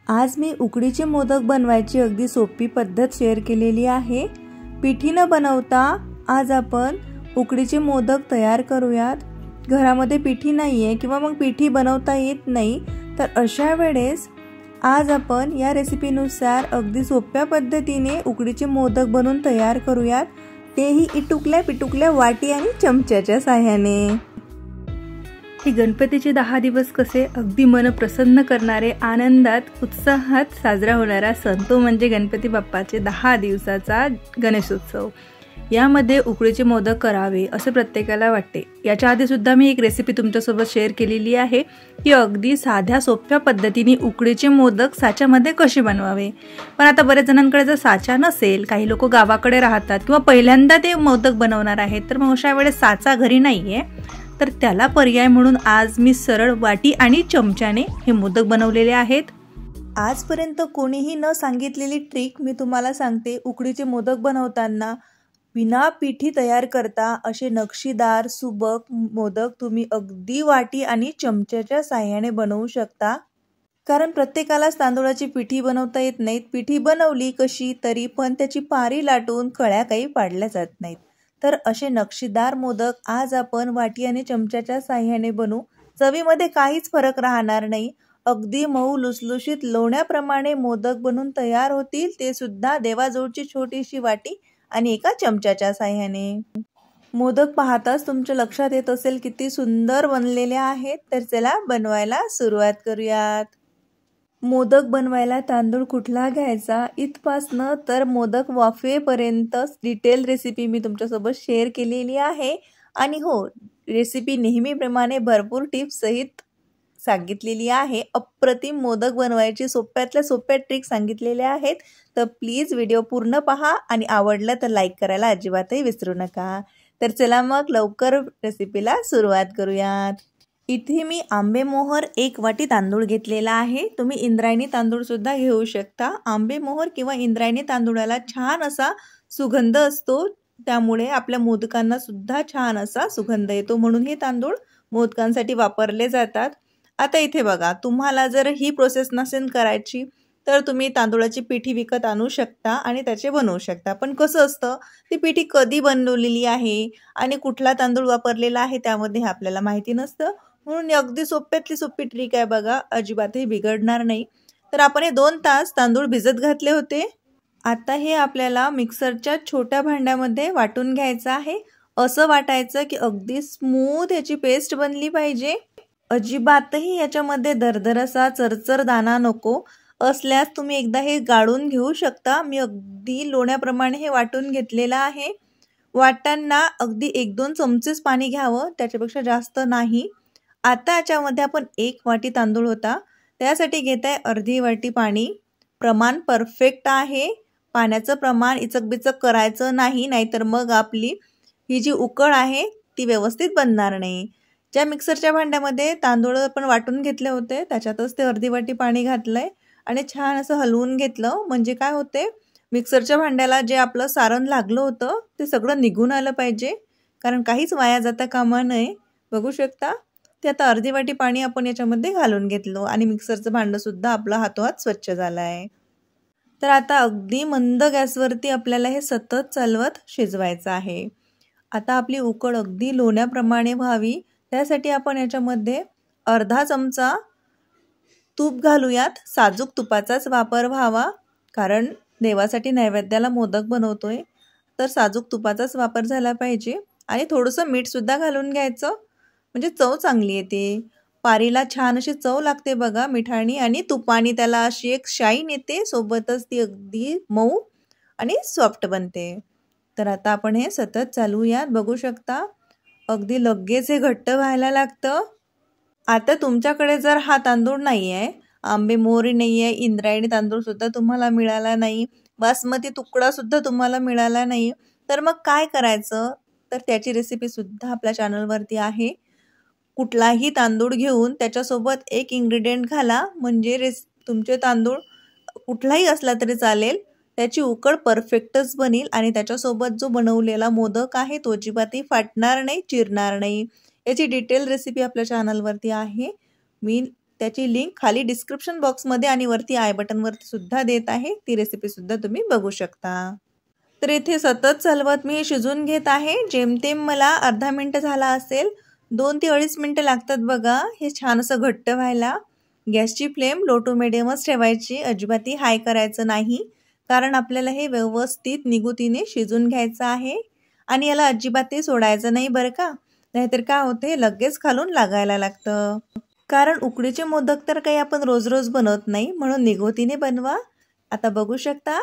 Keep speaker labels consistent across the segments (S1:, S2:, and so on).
S1: आज मी उकडीचे मोदक बनवायची अगदी सोपी पद्धत शेअर केलेली आहे। पिठी न बनवता आज आपण उकडीचे मोदक तयार करूयात। घरामध्ये पिठी नाहीये किंवा मग पिठी बनवता येत नाही तर अशा वेळेस आज आपण या रेसिपीनुसार अगदी सोप्या पद्धतीने उकडीचे मोदक बनवून तयार करूयात, तेही इटुकल्या पिटुकल्या वाटी आणि चमच्याच्या साहाय्याने। ही गणपतीचे 10 दिवस कसे अगदी मन प्रसन्न करणारे, आनंदात उत्साहात साजरा होणारा सण तो म्हणजे गणपती बाप्पाचे 10 दिवसाचा गणेशोत्सव। यामध्ये उकडीचे मोदक करावे असे प्रत्येकाला वाटते। याच्या आधी सुद्धा मी एक रेसिपी तुमच्यासोबत शेअर केलेली आहे की अगदी साध्या सोप्या पद्धतीने उकडीचे मोदक साच्यामध्ये कसे बनवावे। पण आता बरेच जणांकडे जर साचा नसेल, काही लोक गावाकडे राहतात किंवा पहिल्यांदा ते मोदक बनवणार आहेत, तर मग अशा वेळेस साचा घरी नाहीये, तर त्याला पर्याय म्हणून आज मी सरळ वाटी आणि चमच्याने हे मोदक बनवलेले आहेत। आजपर्यंत कोणीही न सांगितलेली ट्रिक मी तुम्हाला सांगते। उकडीचे मोदक बनवताना बिना पिठी तयार करता असे नक्षीदार सुबक मोदक तुम्ही अगदी वाटी आणि चमच्याच्या साहाय्याने बनवू शकता। कारण प्रत्येकालाच तांदूळाची पिठी बनवता येत नाही। पिठी बनवली कशी तरी पण त्याची पारी लाटून कळ्या काही पाडल्या जात नाहीत। तर असे नक्षीदार मोदक आज आपण वाटी आणि चमच्याच्या साहाय्याने बनवू। चवीमध्ये काहीच फरक राहणार नाही। अगदी मऊ लुसलुशीत लोण्याप्रमाणे मोदक बनून तयार होतील, ते सुद्धा देवाजवळची छोटीशी वाटी आणि एका चमच्याच्या साहाय्याने। मोदक पाहताच तुमच्या लक्षात येत असेल किती सुंदर बनलेले आहेत। तर चला बनवायला सुरुवात करूयात। मोदक बनवायला तांदूळ कुठला घ्यायचा इथपासनं तर मोदक वाफेपर्यंत डिटेल रेसिपी मी तुमच्यासोबत शेअर केलेली आहे। आणि हो, रेसिपी नेहमीप्रमाणे भरपूर टिप्स सहित सांगितलेली आहे। अप्रतिम मोदक बनवायची सोप्यातल्या सोप्या ट्रिक सांगितलेल्या आहेत। तर प्लीज व्हिडिओ पूर्ण पहा आणि आवडलं तर लाईक करायला अजिबातही विसरू नका। तर चला मग लवकर रेसिपीला सुरुवात करूयात। इथे मी आंबेमोहर 1 वाटी तांदूळ घेतलेला आहे। तुम्ही इंद्रायणी तांदूळ सुद्धा घेऊ शकता। आंबेमोहर किंवा इंद्रायणी तांदूळाला छान असा सुगंध असतो, त्यामुळे आपल्या मोदकांना सुद्धा छान असा सुगंध येतो, म्हणून हे तांदूळ मोदकांसाठी वापरले जातात। आता इथे बघा, तुम्हाला जर ही प्रोसेस नसेल करायची तर तुम्ही तांदूळाची पिठी विकत आणू शकता आणि त्याचे बनवू शकता। पण कसं असतं, ती पिठी कधी बनवलेली आहे आणि कुठला तांदूळ वापरलेला आहे त्यामध्ये आपल्याला माहिती नसतं, म्हणून अगदी सोप्यातली सोपी ट्रिक आहे बघा, अजिबातही बिघडणार नाही। तर आपण हे 2 तास तांदूळ भिजत घातले होते। आता हे आपल्याला मिक्सरच्या छोट्या भांड्यामध्ये वाटून घ्यायचं आहे। असं वाटायचं की अगदी स्मूथ याची पेस्ट बनली पाहिजे। अजिबातही याच्यामध्ये दरदर असा चरचर दाणा नको असल्यास तुम्ही एकदा हे गाळून घेऊ शकता। मी अगदी लोण्याप्रमाणे हे वाटून घेतलेलं आहे। वाटताना अगदी 1-2 चमचेच पाणी घ्यावं, त्याच्यापेक्षा जास्त नाही। आता याच्यामध्ये आपण 1 वाटी तांदूळ होता, त्यासाठी घेत आहे अर्धी वाटी पाणी। प्रमाण परफेक्ट आहे। पाण्याचं प्रमाण इचकबिचक करायचं नाही, नाहीतर मग आपली ही जी उकळ आहे ती व्यवस्थित बनणार नाही। ज्या मिक्सरच्या भांड्यामध्ये तांदूळ आपण वाटून घेतले होते त्याच्यातच ते अर्धी वाटी पाणी घातलंय आणि छान असं हलवून घेतलं। म्हणजे काय होते, मिक्सरच्या भांड्याला जे आपलं सारण लागलं होतं ते सगळं निघून आलं पाहिजे, कारण काहीच वाया जाता कामा नये। बघू शकता, ते आता अर्धी वाटी पाणी आपण याच्यामध्ये घालून घेतलं आणि मिक्सरचं भांडं सुद्धा आपला हातोहात स्वच्छ झाला आहे। तर आता अगदी मंद गॅसवरती आपल्याला हे सतत चालवत शिजवायचं आहे। आता आपली उकळ अगदी लोण्याप्रमाणे व्हावी, त्यासाठी आपण याच्यामध्ये अर्धा चमचा तूप घालूयात। साजूक तुपाचाच वापर व्हावा, कारण देवासाठी नैवेद्याला मोदक बनवतोय तर साजूक तुपाचाच वापर झाला पाहिजे। आणि थोडंसं मीठ सुद्धा घालून घ्यायचं, म्हणजे चव चांगली येते। पारीला छान अशी चव लागते बघा मिठाणी आणि तुपानी, त्याला अशी एक शाईन येते, सोबतच ती अगदी मऊ आणि सॉफ्ट बनते। तर आता आपण हे सतत चालवूयात। बघू शकता अगदी लगेच हे घट्ट व्हायला लागतं। आता तुमच्याकडे जर हा तांदूळ नाही आहे, आंबेमोहरी नाही आहे, इंद्रायणी तांदूळ सुद्धा तुम्हाला मिळाला नाही, बासमती तुकडा सुद्धा तुम्हाला मिळाला नाही, तर मग काय करायचं, तर त्याची रेसिपी सुद्धा आपल्या चॅनलवरती आहे। कुठलाही तांदूळ घेऊन त्याच्यासोबत एक इन्ग्रेडियंट घाला, म्हणजे तुमचे तांदूळ कुठलाही असला तरी चालेल, त्याची उकळ परफेक्टच बनेल आणि त्याच्यासोबत जो बनवलेला मोदक आहे तो अजिबातही फाटणार नाही, चिरणार नाही। याची डिटेल रेसिपी आपल्या चॅनलवरती आहे। मी त्याची लिंक खाली डिस्क्रिप्शन बॉक्समध्ये आणि वरती आय बटनवरती सुद्धा देत आहे, ती रेसिपी सुद्धा तुम्ही बघू शकता। तर इथे सतत चालवत मी हे शिजून घेत आहे। जेमतेम मला अर्धा मिनिट झाला असेल, 2 ते 2.5 मिनिटं लागतात बघा हे छान असं घट्ट व्हायला। गॅसची फ्लेम लो टू मिडियमच ठेवायची, अजिबातही हाय करायचं नाही, कारण आपल्याला हे व्यवस्थित निगुतीने शिजून घ्यायचं आहे आणि याला अजिबातही सोडायचं नाही बरं का, नाहीतर काय होते लगेच खालून लागायला लागतं। कारण उकडीचे मोदक तर काही आपण रोज रोज बनवत नाही, म्हणून निगुतीने बनवा। आता बघू शकता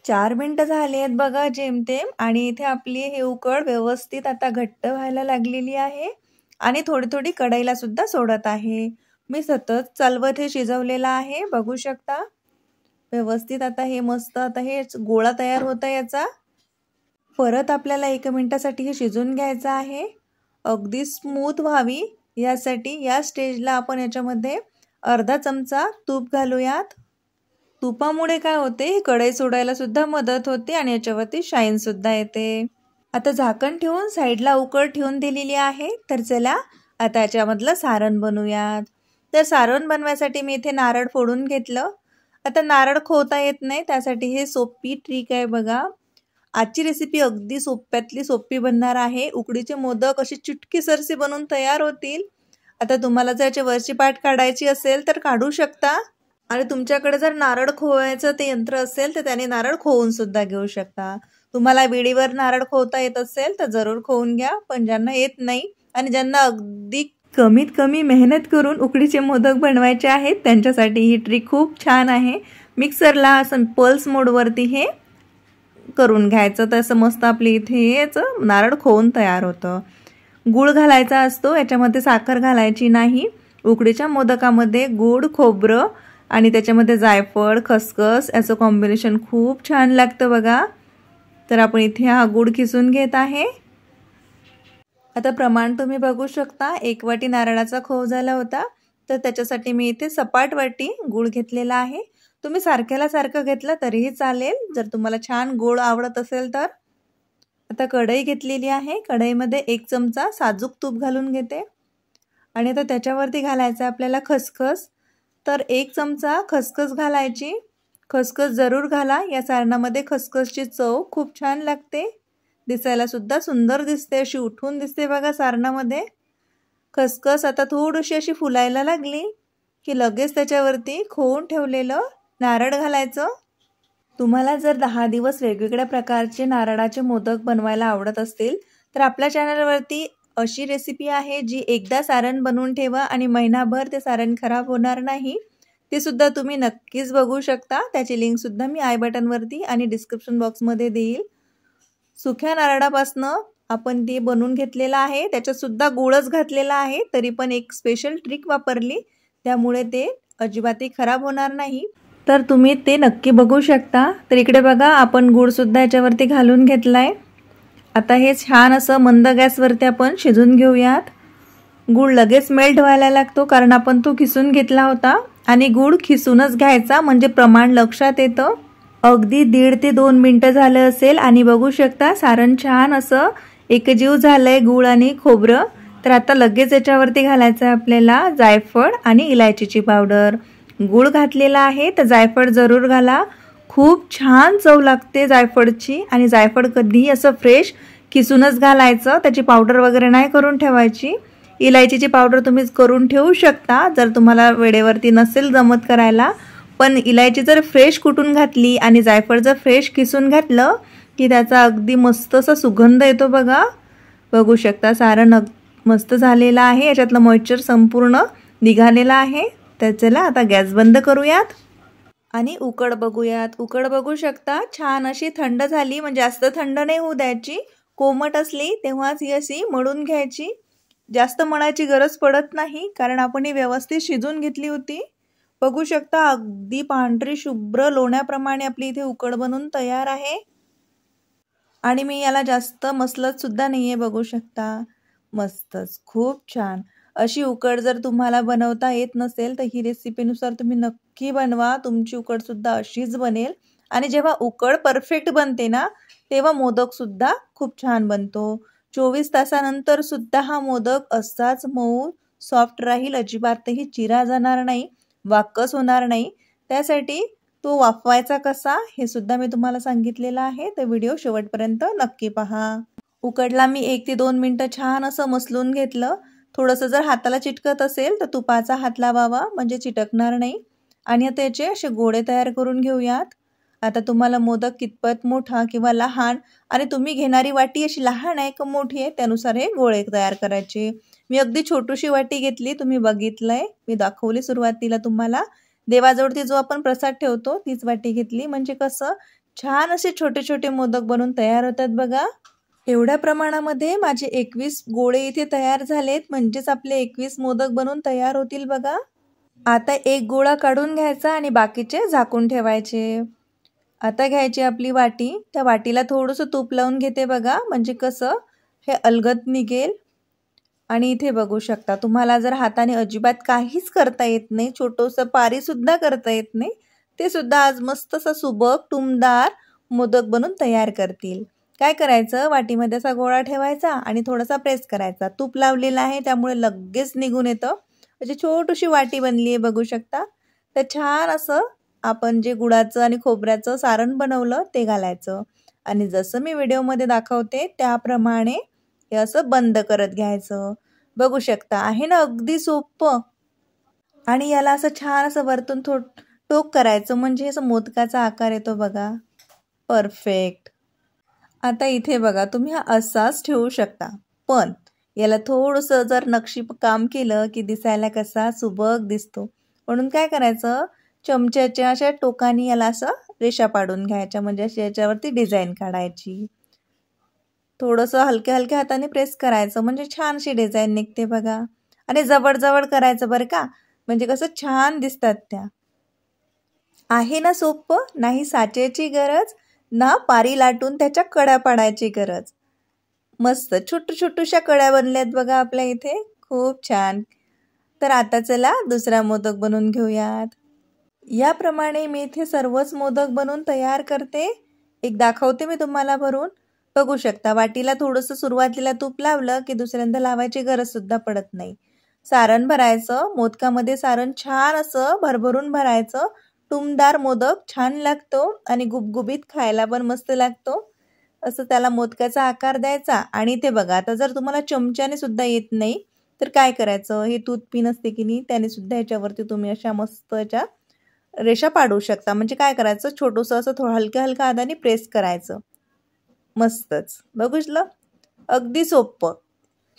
S1: 4 मिनिटं झाली आहेत बघा जेमतेम, आणि इथे आपली हे उकड व्यवस्थित आता घट्ट व्हायला लागलेली आहे आणि थोडी थोडी कढईला सुद्धा सोडत आहे। मी सतत चालवत हे शिजवलेलं आहे, बघू शकता व्यवस्थित। आता हे मस्त आता हे गोळा तयार होता याचा। परत आपल्याला 1 मिनिटासाठी हे शिजून घ्यायचं आहे, अगदी स्मूथ व्हावी यासाठी। या स्टेजला आपण याच्यामध्ये अर्धा चमचा तूप घालूयात। तुपामुळे काय होते, कढई सोडायला सुद्धा मदत होते आणि याच्यावरती शाईन सुद्धा येते। आता झाकण ठेवून साईडला उकड ठेवून दिलेली आहे। तर चला आता याच्यामधलं सारण बनवूयात। तर सारण बनवायसाठी मी इथे नारळ फोडून घेतलं। आता नारळ खोवता येत नाही, त्यासाठी हे सोपी ट्रिक आहे बघा। आजची रेसिपी अगदी सोप्यातली सोपी बनणार आहे। उकडीचे मोदक अशी चुटकीसरशी बनवून तयार होतील। आता तुम्हाला जर याची वरची पाट काढायची असेल तर काढू शकता, आणि तुमच्याकडे जर नारळ खोवायचं ते यंत्र असेल तर त्याने नारळ खोवून सुद्धा घेऊ शकता। तुम्हाला विडीवर नारळ खोवता येत असेल तर जरूर खोवून घ्या, पण ज्यांना येत नाही आणि ज्यांना अगदी कमीत कमी मेहनत करून उकडीचे मोदक बनवायचे आहेत त्यांच्यासाठी ही ट्रिक खूप छान आहे। मिक्सरला असं पल्स मोडवरती हे करून घ्यायचं, तसं मस्त आपली इथे याचं नारळ खोवून तयार होतं। गूळ घालायचा असतो, याच्यामध्ये साखर घालायची नाही। उकडीच्या मोदकामध्ये गूळ, खोबरं आणि त्याच्यामध्ये जायफळ, खसखस याचं कॉम्बिनेशन खूप छान लागतं बघा। तर आपण इथे हा गूळ किसून घेत आहे। आता प्रमाण तुम्ही बघू शकता, 1 वाटी नारळाचा खोव झाला होता, तर त्याच्यासाठी मी इथे सपाट वाटी गूळ घेतलेला आहे। तुम्ही सारख्याला सारखं घेतलं तरीही चालेल, जर तुम्हाला छान गोड आवडत असेल तर। आता कढई घेतलेली आहे, कढईमध्ये 1 चमचा साजूक तूप घालून घेते आणि आता त्याच्यावरती घालायचं आपल्याला खसखस। तर 1 चमचा खसखस घालायची, खसखस जरूर घाला। या सारणामध्ये खसखसची चव खूप छान लागते, दिसायला सुद्धा सुंदर दिसते, अशी उठून दिसते बघा सारणामध्ये। खसखस आता थोडीशी अशी फुलायला लागली की लगेच त्याच्यावरती खोवून ठेवलेलं नारळ घालायचं। तुम्हाला जर 10 दिवस वेगवेगळ्या प्रकारचे नारळाचे मोदक बनवायला आवडत असतील तर आपल्या चॅनलवरती अशी रेसिपी आहे जी एकदा सारण बनवून ठेवा आणि महिनाभर ते सारण खराब होणार नाही, ते सुद्धा तुम्ही नक्कीच बघू शकता। त्याची लिंक सुद्धा मी आय बटनवरती आणि डिस्क्रिप्शन बॉक्समध्ये देईल। सुक्या नारळापासनं आपण ते बनवून घेतलेलं आहे, त्याच्यात सुद्धा गुळच घातलेला आहे, तरी पण एक स्पेशल ट्रिक वापरली, त्यामुळे ते अजिबातही खराब होणार नाही। तर तुम्ही ते नक्की बघू शकता। तर इकडे बघा आपण गूळ सुद्धा याच्यावरती घालून घेतलाय। आता हे छान असं मंद गॅसवरती आपण शिजून घेऊयात। गूळ लगेच मेल्ट व्हायला लागतो कारण आपण तो खिसून घेतला होता, आणि गूळ खिसूनच घ्यायचा म्हणजे प्रमाण लक्षात येतं। अगदी 1.5 ते 2 मिनिटं झालं असेल आणि बघू शकता सारण छान असं एकजीव झालंय गूळ आणि खोबरं। तर आता लगेच याच्यावरती घालायचं आहे आपल्याला जायफळ आणि इलायचीची पावडर। गूळ घातलेला आहे तर जायफळ जरूर घाला, खूप छान चव लागते जायफळची। आणि जायफळ कधीही असं फ्रेश किसूनच घालायचं, त्याची पावडर वगैरे नाही करून ठेवायची। इलायचीची पावडर तुम्ही करून ठेवू शकता जर तुम्हाला वेळेवरती नसेल जमत करायला, पण इलायची जर फ्रेश कुटून घातली आणि जायफळ जर फ्रेश किसून घातलं की त्याचा अगदी मस्त असा सुगंध येतो बघा। बघू शकता सारण मस्त झालेलं आहे, याच्यातलं मॉइश्चर संपूर्ण निघालेलं आहे। तर चला आता गॅस बंद करूयात आणि उकड बघूयात। उकड बघू शकता छान अशी थंड झाली, म्हणजे जास्त थंड नाही होऊ द्यायची, कोमट असली तेव्हाच ही अशी मळून घ्यायची। जास्त मळायची गरज पडत नाही कारण आपण ही व्यवस्थित शिजून घेतली होती। बघू शकता अगदी पांढरी शुभ्र लोण्याप्रमाणे आपली इथे उकड बनून तयार आहे, आणि मी याला जास्त मसलत सुद्धा नाहीये, बघू शकता मस्तच खूप छान अशी उकड। जर तुम्हाला बनवता येत नसेल तर ही रेसिपीनुसार तुम्ही नक्की बनवा, तुमची उकड सुद्धा अशीच बनेल। आणि जेव्हा उकड परफेक्ट बनते ना तेव्हा मोदक सुद्धा खूप छान बनतो। 24 तासानंतर सुद्धा हा मोदक असाच मऊ सॉफ्ट राहील, अजिबातही चिरा जाणार नाही, वाकस होणार नाही। त्यासाठी तो वाफवायचा कसा हे सुद्धा मी तुम्हाला सांगितलेलं आहे, तर व्हिडिओ शेवटपर्यंत नक्की पहा। उकडला मी 1 ते 2 मिनिटं छान असं मसलून घेतलं। थोडंसं जर हाताला चिटकत असेल तर तुपाचा हात लावावा, म्हणजे चिटकणार नाही। आणि आता याचे असे गोळे तयार करून घेऊयात। आता तुम्हाला मोदक कितपत मोठा किंवा लहान आणि तुम्ही घेणारी वाटी अशी लहान आहे का मोठी आहे त्यानुसार हे गोळे तयार करायचे। मी अगदी छोटीशी वाटी घेतली, तुम्ही बघितलंय, मी दाखवली सुरुवातीला तुम्हाला। देवाजवळती जो आपण प्रसाद ठेवतो तीच वाटी घेतली, म्हणजे कसं छान असे छोटे छोटे मोदक बनून तयार होतात बघा। एवढ्या प्रमाणामध्ये माझे 21 गोळे इथे तयार झालेत, म्हणजेच आपले 21 मोदक बनून तयार होतील बघा। आता एक गोळा काढून घ्यायचा आणि बाकीचे झाकून ठेवायचे। आता घ्यायची आपली वाटी, त्या वाटीला थोडंसं तूप लावून घेते बघा, म्हणजे कसं हे अलगद निघेल। आणि इथे बघू शकता, तुम्हाला जर हाताने अजिबात काहीच करता येत नाही, छोटंसं पारीसुद्धा करता येत नाही, ते सुद्धा आज मस्त असा सुबक टुमदार मोदक बनून तयार करतील। काय करायचं, वाटीमध्ये असा गोळा ठेवायचा आणि थोडासा प्रेस करायचा। तूप लावलेलं आहे त्यामुळे लगेच निघून येतं। म्हणजे छोटीशी वाटी बनली आहे बघू शकता। तर छान असं आपण जे गुळाचं आणि खोबऱ्याचं सारण बनवलं ते घालायचं आणि जसं मी व्हिडिओमध्ये दाखवते त्याप्रमाणे हे असं बंद करत घ्यायचं। बघू शकता, आहे ना अगदी सोपं। आणि याला असं छान असं वरतून टोक करायचं, म्हणजे असं मोदकाचा आकार येतो बघा, परफेक्ट। आता इथे बघा, तुम्ही हा असाच ठेवू शकता, पण याला थोडंसं जर नक्षी काम केलं की दिसायला कसा सुबक दिसतो। म्हणून काय करायचं, चमच्याच्या अशा टोकानी याला असं रेषा पाडून घ्यायच्या, म्हणजे अशी याच्यावरती डिझाईन काढायची। थोडंसं हलक्या हलक्या हाताने प्रेस करायचं, म्हणजे छान अशी डिझाईन निघते बघा। आणि जवळ जवळ करायचं बरं का, म्हणजे कसं छान दिसतात त्या। आहे ना सोपं, नाही साचेची गरज, ना पारी लाटून त्याच्या कड्या पाडायची गरज। मस्त छोटूशा कड्या बनल्यात बघा आपल्या इथे, खूप छान। तर आता चला दुसरा मोदक बनवून घेऊयात। याप्रमाणे मी इथे सर्वच मोदक बनवून तयार करते। एक दाखवते मी तुम्हाला भरून, बघू शकता। वाटीला थोडंसं सुरुवातीला तूप लावलं की दुसऱ्यांदा लावायची गरज सुद्धा पडत नाही। सारण भरायचं, मोदकामध्ये सारण छान असं भरभरून भरायचं। टुमदार मोदक छान लागतो आणि गुबगुबीत खायला पण मस्त लागतो। असं त्याला मोदकाचा आकार द्यायचा। आणि ते बघा, आता जर तुम्हाला चमच्याने सुद्धा येत नाही तर काय करायचं, हे टूथपिन असते की नाही, त्याने सुद्धा ह्याच्यावरती तुम्ही अशा मस्त याच्या रेषा पाडू शकता। म्हणजे काय करायचं, छोटंसं असं थोडं हलक्या हलक्या हाताने प्रेस करायचं, मस्तच। बघितलं, अगदी सोपं।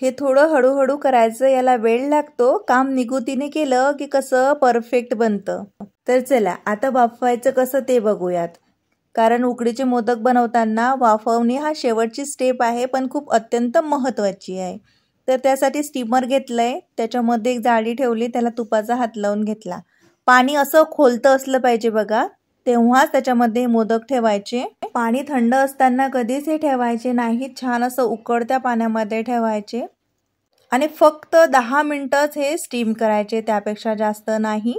S1: हे थोडं हळूहळू करायचं, याला वेळ लागतो, काम निगुतीने केलं की कसं परफेक्ट बनतं। तर चला आता वाफवायचं कसं ते बघूयात, कारण उकडीचे मोदक बनवताना वाफवणे हा शेवटची स्टेप आहे, पण खूप अत्यंत महत्त्वाची आहे। तर त्यासाठी स्टीमर घेतलंय, त्याच्यामध्ये एक जाळी ठेवली, त्याला तुपाचा हात लावून घेतला। पाणी असं खोलतं असलं पाहिजे बघा, तेव्हाच त्याच्यामध्ये मोदक ठेवायचे। पाणी थंड असताना कधीच हे ठेवायचे नाही, छान असं उकळत्या पाण्यामध्ये ठेवायचे आणि फक्त 10 मिनिटच हे स्टीम करायचे, त्यापेक्षा जास्त नाही।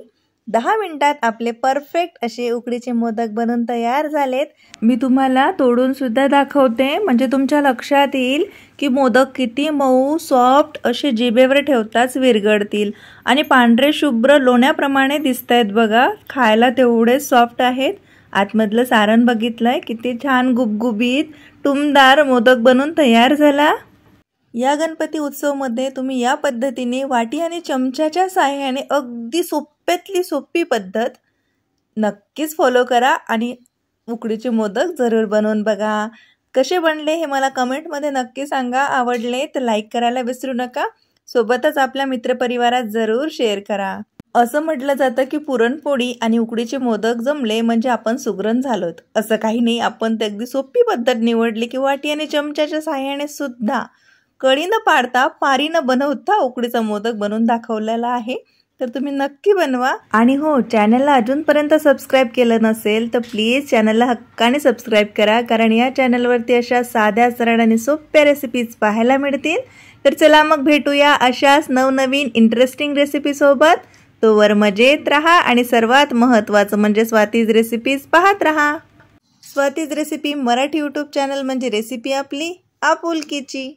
S1: 10 मिनिटात आपले परफेक्ट असे उकडीचे मोदक बनून तयार झालेत। मी तुम्हाला तोडून सुद्धा दाखवते, म्हणजे तुमच्या लक्षात येईल की मोदक किती मऊ सॉफ्ट असे जिभेवर ठेवताच विरघळतील आणि पांढरे शुभ्र लोण्याप्रमाणे दिसतायत बघा, खायला तेवढे सॉफ्ट आहेत। आतमधलं सारण बघितलंय, किती छान गुबगुबीत टुमदार मोदक बनून तयार झाला। या गणपती उत्सवमध्ये तुम्ही या पद्धतीने वाटी आणि चमच्याच्या साहाय्याने अगदी सोप्यातली सोपी पद्धत नक्कीच फॉलो करा आणि उकडीचे मोदक जरूर बनवून बघा। कसे बनले हे मला कमेंटमध्ये नक्की सांगा। आवडले तर लाईक करायला विसरू नका, सोबतच आपल्या मित्रपरिवारात जरूर शेअर करा। असं म्हटलं जातं की पुरणपोळी आणि उकडीचे मोदक जमले म्हणजे आपण सुगरण झालोत, असं काही नाही। आपण ते अगदी सोपी पद्धत निवडली की वाटी आणि चमच्याच्या साहाय्याने सुद्धा कडी न पाडता पारी न बनवता उकडीचा मोदक बनवून दाखवलेला आहे। तर तुम्ही नक्की बनवा। आणि हो, चॅनलला अजूनपर्यंत सबस्क्राईब केलं नसेल तर प्लीज चॅनलला हक्काने सबस्क्राईब करा, कारण या चॅनलवरती अशा साध्या सरळ आणि सोप्या रेसिपीज पाहायला मिळतील। तर चला मग भेटूया अशाच नवनवीन इंटरेस्टिंग रेसिपी सोबत। तोवर मजेत राहा आणि सर्वात महत्त्वाचं म्हणजे स्वातीज रेसिपीज पाहत राहा। Swati's recipe Marathi YouTube channel म्हणजे रेसिपी आपली आपुलकीची।